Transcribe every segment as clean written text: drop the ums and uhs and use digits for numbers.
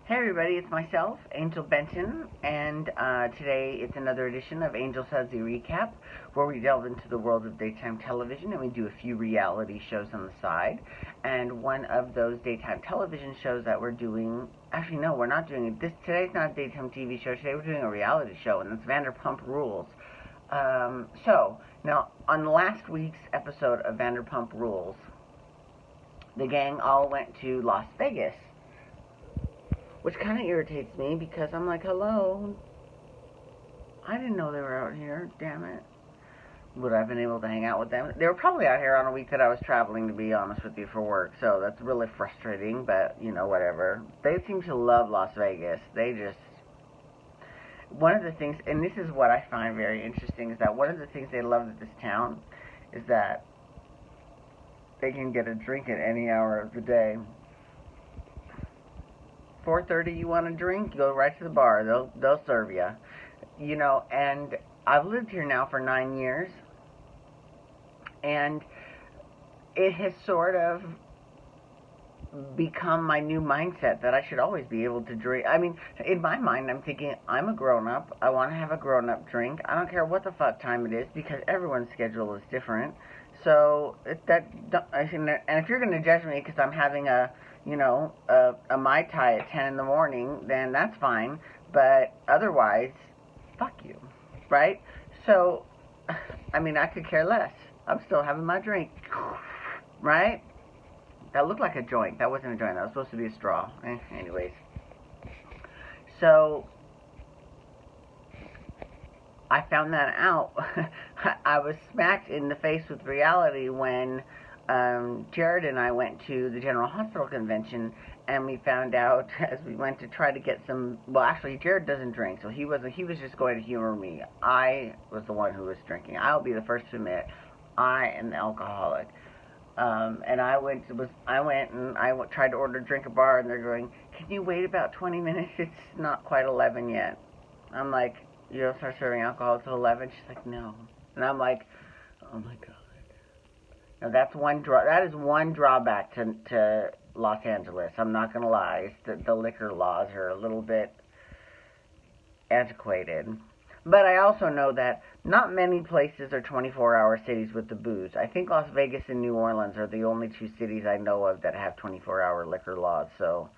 Hey everybody, it's myself, Angel Benton, and today it's another edition of Angel Sudsy Recap, where we delve into the world of daytime television and we do a few reality shows on the side. And one of those daytime television shows that we're doing, actually no, we're not doing it. Today's not a daytime TV show. Today we're doing a reality show, and it's Vanderpump Rules. Now on last week's episode of Vanderpump Rules, the gang all went to Las Vegas. Which kind of irritates me because I'm like, hello, I didn't know they were out here, damn it. Would I have been able to hang out with them? They were probably out here on a week that I was traveling, to be honest with you, for work. So that's really frustrating, but, you know, whatever. They seem to love Las Vegas. They just... One of the things, and this is what I find very interesting, is that one of the things they love at this town is that they can get a drink at any hour of the day. 4:30, you want a drink? You go right to the bar. They'll serve you. You know, and I've lived here now for 9 years, and it has sort of become my new mindset that I should always be able to drink. I mean, in my mind, I'm thinking, I'm a grown-up. I want to have a grown-up drink. I don't care what the fuck time it is, because everyone's schedule is different. So, and if you're going to judge me because I'm having a Mai Tai at 10 in the morning, then that's fine. But otherwise, fuck you, right? So, I mean, I could care less. I'm still having my drink, right? That looked like a joint. That wasn't a joint. That was supposed to be a straw. Anyways. So, I found that out. I was smacked in the face with reality when Jared and I went to the General Hospital convention, and we found out as we went to try to get some, well, actually, Jared doesn't drink, so he was just going to humor me. I was the one who was drinking. I'll be the first to admit, I am the alcoholic. And I tried to order a drink at a bar, and they're going, can you wait about 20 minutes? It's not quite 11 yet. I'm like, you don't start serving alcohol till 11? She's like, no. And I'm like, oh my God. Now that is one drawback to Los Angeles. I'm not going to lie. The liquor laws are a little bit antiquated. But I also know that not many places are 24-hour cities with the booze. I think Las Vegas and New Orleans are the only two cities I know of that have 24-hour liquor laws. So,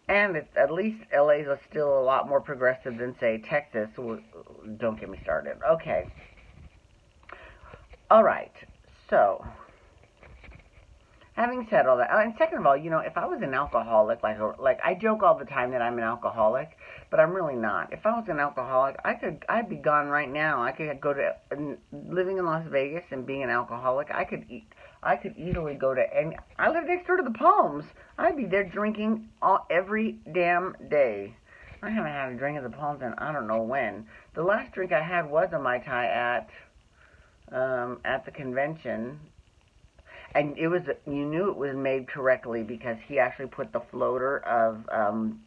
and at least LA is still a lot more progressive than, say, Texas. Don't get me started. Okay. All right. So, having said all that, and second of all, you know, if I was an alcoholic, like I joke all the time that I'm an alcoholic, but I'm really not. If I was an alcoholic, I'd be gone right now. I could go to, living in Las Vegas and being an alcoholic, I could easily go to any, I live next door to the Palms. I'd be there drinking every damn day. I haven't had a drink at the Palms in I don't know when. The last drink I had was a Mai Tai at the convention. And you knew it was made correctly because he actually put the floater of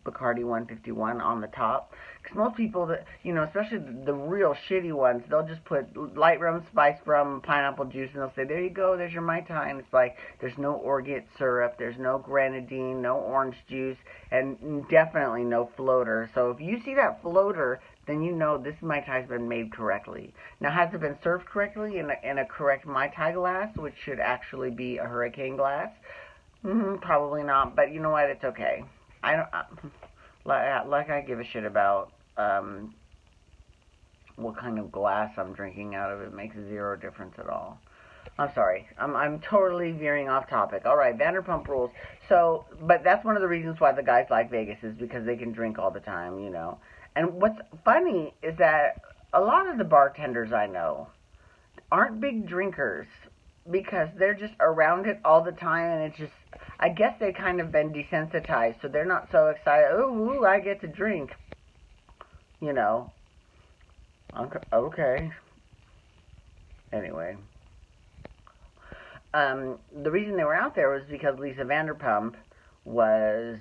Bacardi 151 on the top. Because most people, especially the real shitty ones, they'll just put light rum, spiced rum, pineapple juice, and they'll say, there you go, there's your Mai Tai. And it's like, there's no orgeat syrup, there's no grenadine, no orange juice, and definitely no floater. So if you see that floater, then you know this Mai Tai's been made correctly. Now, has it been served correctly in a correct Mai Tai glass, which should actually be a hurricane glass? Probably not, but you know what? It's okay. I give a shit about what kind of glass I'm drinking out of. It makes zero difference at all. I'm sorry. I'm totally veering off topic. All right, Vanderpump Rules. So, but that's one of the reasons why the guys like Vegas is because they can drink all the time, you know. And what's funny is that a lot of the bartenders I know aren't big drinkers because they're just around it all the time, and it's just, I guess they've kind of been desensitized, so they're not so excited, ooh, I get to drink, you know. Okay. Anyway. The reason they were out there was because Lisa Vanderpump was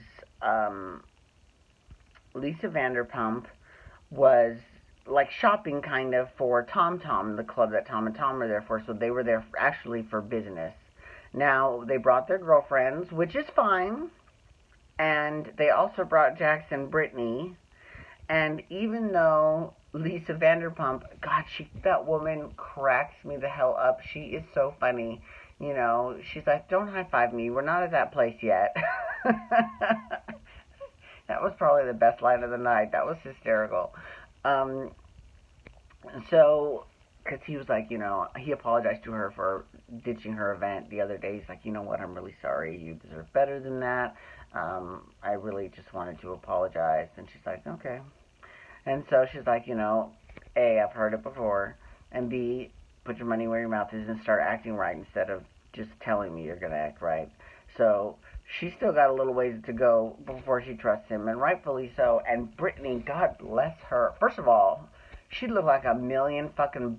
like shopping kind of for Tom Tom, the club that Tom and Tom are there for, so they were there actually for business. Now, they brought their girlfriends, which is fine. And they also brought Jackson Brittany. And even though Lisa Vanderpump, God, that woman cracks me the hell up. She is so funny. You know, she's like, don't high five me. We're not at that place yet. That was probably the best line of the night. That was hysterical. Um, so, because he was like, you know, he apologized to her for ditching her event the other day. He's like, you know what, I'm really sorry. You deserve better than that. I really just wanted to apologize. And she's like, okay. And so she's like, you know, A, I've heard it before, and B, put your money where your mouth is and start acting right instead of just telling me you're going to act right. So she's still got a little ways to go before she trusts him, and rightfully so. And Brittany, God bless her. First of all, she looked like $1,000,000 fucking.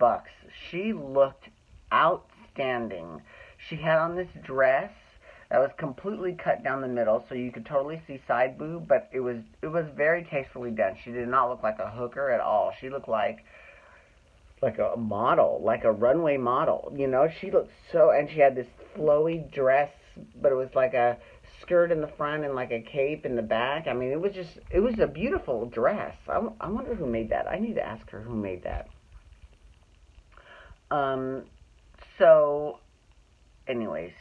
She looked outstanding. She had on this dress that was completely cut down the middle, so you could totally see side boob, but it was very tastefully done. She did not look like a hooker at all. She looked like a model, like a runway model. You know, she looked so, and she had this flowy dress, but it was like a skirt in the front and like a cape in the back. I mean, it was a beautiful dress. I wonder who made that. I need to ask her who made that. Um, so, anyways,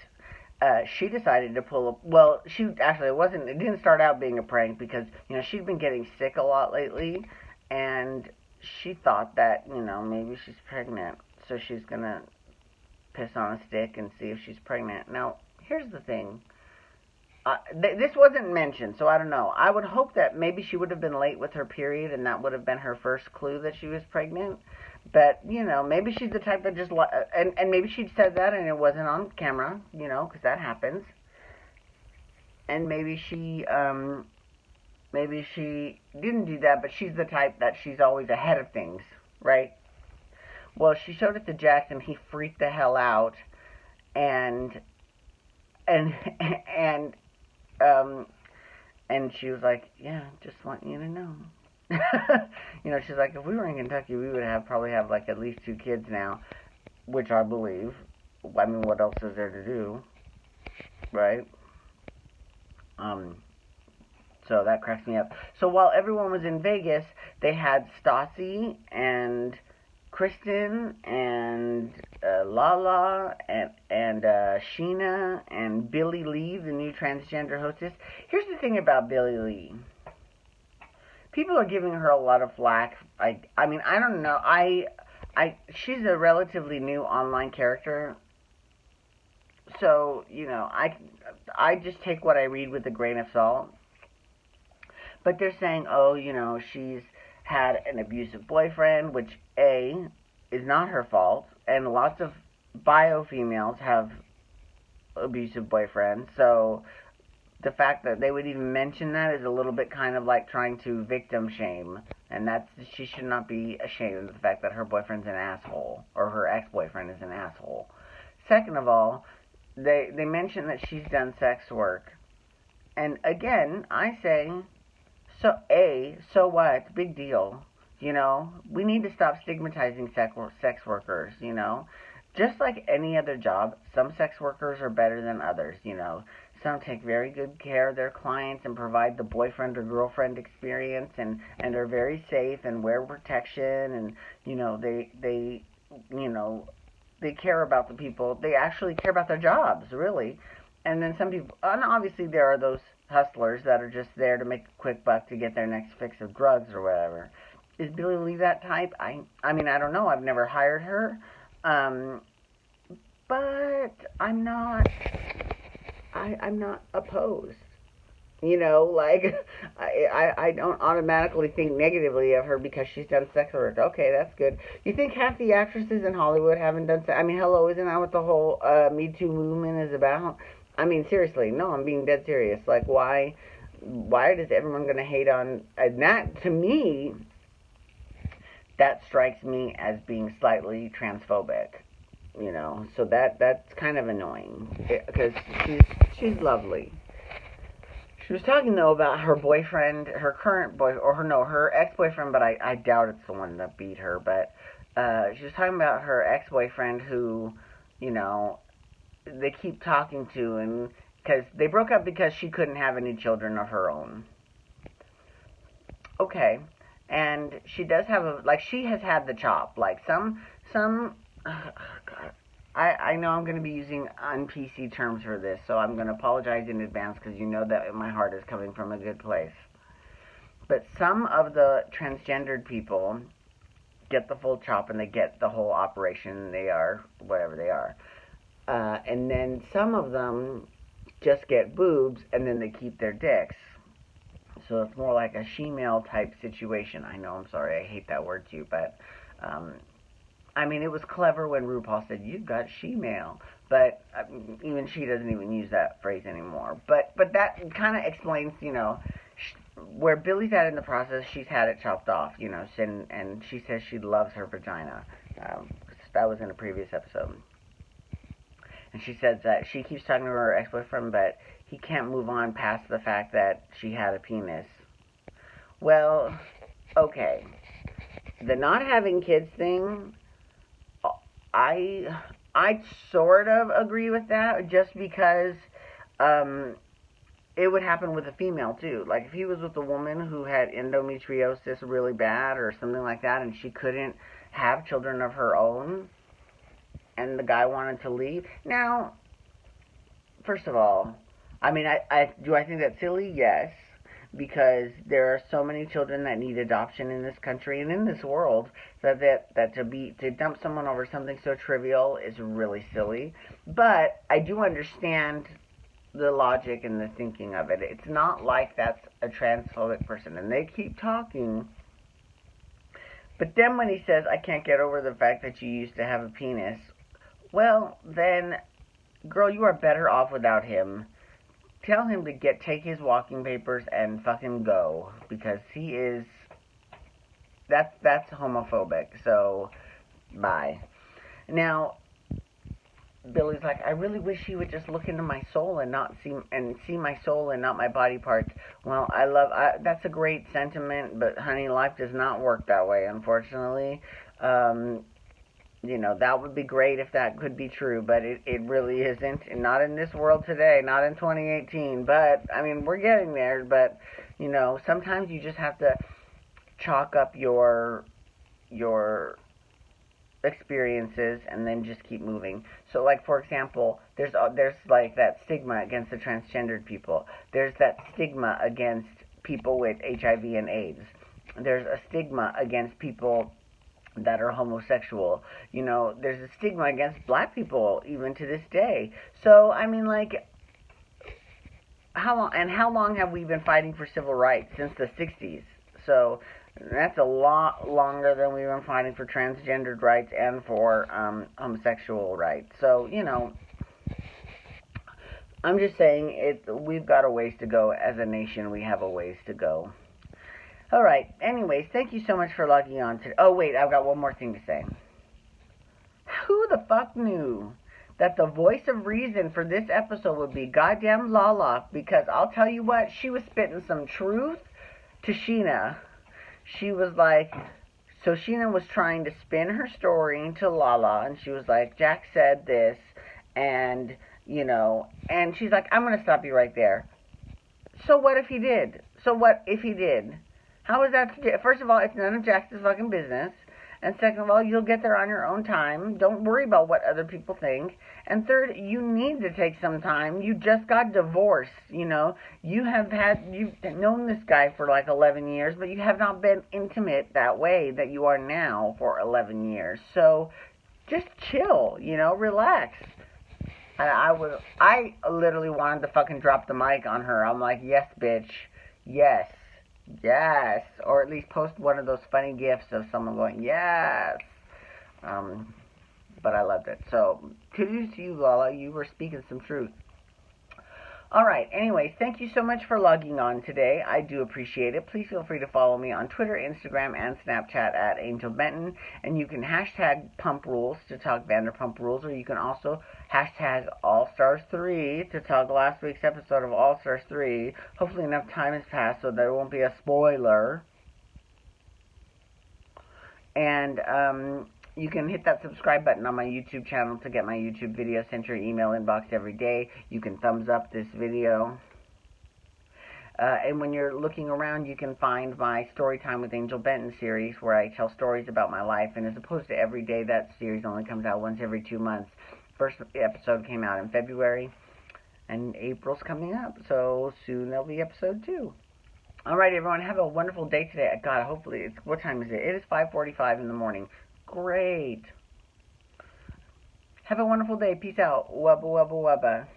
she decided to pull a, well, she actually, it didn't start out being a prank because, you know, she'd been getting sick a lot lately, and she thought that, you know, maybe she's pregnant, so she's gonna piss on a stick and see if she's pregnant. Now, here's the thing. This wasn't mentioned, so I don't know. I would hope that maybe she would have been late with her period, and that would have been her first clue that she was pregnant. But, you know, maybe she's the type that just, and maybe she said that and it wasn't on camera, you know, because that happens. And maybe she didn't do that, but she's the type that she's always ahead of things, right? Well, she showed it to Jackson. He freaked the hell out, and and and um and she was like, yeah, just want you to know. You know, she's like, if we were in Kentucky, we would probably have like at least 2 kids now, which I believe. I mean, what else is there to do, right? So that cracks me up. So while everyone was in Vegas, they had Stassi and Kristen and Lala and Sheena and Billie Lee, the new transgender hostess. Here's the thing about Billie Lee. People are giving her a lot of flack. I mean, I don't know. She's a relatively new online character. So, you know, I just take what I read with a grain of salt. But they're saying, oh, you know, she's had an abusive boyfriend, which, A, is not her fault. And lots of bio females have abusive boyfriends. So the fact that they would even mention that is a little bit kind of like trying to victim shame. And she should not be ashamed of the fact that her boyfriend's an asshole, or her ex-boyfriend is an asshole. Second of all, they mention that she's done sex work. And again, I say, so what? Big deal. You know, we need to stop stigmatizing sex workers, you know. Just like any other job, some sex workers are better than others, you know. Some take very good care of their clients and provide the boyfriend or girlfriend experience and are very safe and wear protection, and, you know, they care about the people. They actually care about their jobs, really. And then some people, and obviously there are those hustlers that are just there to make a quick buck to get their next fix of drugs or whatever. Is Billie Lee that type? I mean, I don't know. I've never hired her. But I'm not opposed. You know, like, I don't automatically think negatively of her because she's done sex work. Okay, that's good. You think half the actresses in Hollywood haven't done sex? I mean, hello, isn't that what the whole Me Too movement is about? I mean, seriously, no, I'm being dead serious. Like, why is everyone going to hate on... that, to me, that strikes me as being slightly transphobic. You know, so that's kind of annoying. Because she's lovely. She was talking, though, about her boyfriend, her current boy, or her ex-boyfriend, but I doubt it's the one that beat her, but she was talking about her ex-boyfriend who, you know, they keep talking to, Because they broke up because she couldn't have any children of her own. Okay. And she does have she has had the chop. Like, some, oh God. I know I'm going to be using un-PC terms for this, so I'm going to apologize in advance because you know that my heart is coming from a good place. But some of the transgendered people get the full chop and they get the whole operation. They are whatever they are. And then some of them just get boobs and then they keep their dicks. So it's more like a she-male type situation. I know, I'm sorry, I hate that word too, but I mean, it was clever when RuPaul said, "You've got she-male," but even she doesn't even use that phrase anymore. But that kind of explains, where Billy's at in the process. She's had it chopped off, and she says she loves her vagina. That was in a previous episode. And she says that she keeps talking to her ex-boyfriend, but he can't move on past the fact that she had a penis. Well, okay. The not having kids thing, I sort of agree with that, just because it would happen with a female too. Like, if he was with a woman who had endometriosis really bad or something like that, and she couldn't have children of her own, and the guy wanted to leave. Now, first of all, I mean, do I think that's silly? Yes, because there are so many children that need adoption in this country and in this world that to dump someone over something so trivial is really silly. But I do understand the logic and the thinking of it. It's not like that's a transphobic person, and they keep talking. But then when he says, "I can't get over the fact that you used to have a penis," well, then, girl, you are better off without him. Tell him to take his walking papers and fucking go, because he is, that's homophobic, so, bye. Now, Billy's like, "I really wish he would just look into my soul and see my soul and not my body parts." Well, that's a great sentiment, but honey, life does not work that way, unfortunately. That would be great if that could be true, but it really isn't. And not in this world today, not in 2018. But, I mean, we're getting there. But, sometimes you just have to chalk up your experiences and then just keep moving. So, like, for example, there's like that stigma against the transgendered people. There's that stigma against people with HIV and AIDS. There's a stigma against people that are homosexual. There's a stigma against black people even to this day. So, I mean, like, how long have we been fighting for civil rights? Since the 60s. So, that's a lot longer than we've been fighting for transgendered rights and for homosexual rights. So, I'm just saying, we've got a ways to go. As a nation, we have a ways to go. All right. Anyways, thank you so much for logging on to... Oh, wait, I've got one more thing to say. Who the fuck knew that the voice of reason for this episode would be goddamn Lala? Because I'll tell you what, she was spitting some truth to Sheena. She was like... So Sheena was trying to spin her story into Lala, and she was like, "Jack said this, and, and she's like, "I'm going to stop you right there." So what if he did? How is that? First of all, it's none of Jack's fucking business. And second of all, you'll get there on your own time. Don't worry about what other people think. And third, you need to take some time. You just got divorced, you've known this guy for like 11 years, but you have not been intimate that way that you are now for 11 years. So just chill, relax. I literally wanted to fucking drop the mic on her. I'm like, yes, bitch. Yes. Yes, or at least post one of those funny gifs of someone going, yes. But I loved it. So, kudos to you, Lala. You were speaking some truth. All right. Anyways, thank you so much for logging on today. I do appreciate it. Please feel free to follow me on Twitter, Instagram, and Snapchat at Angel Benton. And you can hashtag Pump Rules to talk Vanderpump Rules, or you can also hashtag All Stars 3 to talk last week's episode of All Stars 3. Hopefully enough time has passed so there won't be a spoiler. And You can hit that subscribe button on my YouTube channel to get my YouTube videos sent to your email inbox every day. You can thumbs up this video. And when you're looking around, you can find my Storytime with Angel Benton series, where I tell stories about my life. And as opposed to every day, that series only comes out once every 2 months. First episode came out in February, and April's coming up, so soon there'll be episode 2. All right, everyone, have a wonderful day today. God, hopefully, what time is it? It is 5:45 in the morning. Great. Have a wonderful day. Peace out. Wubba, wubba, wubba.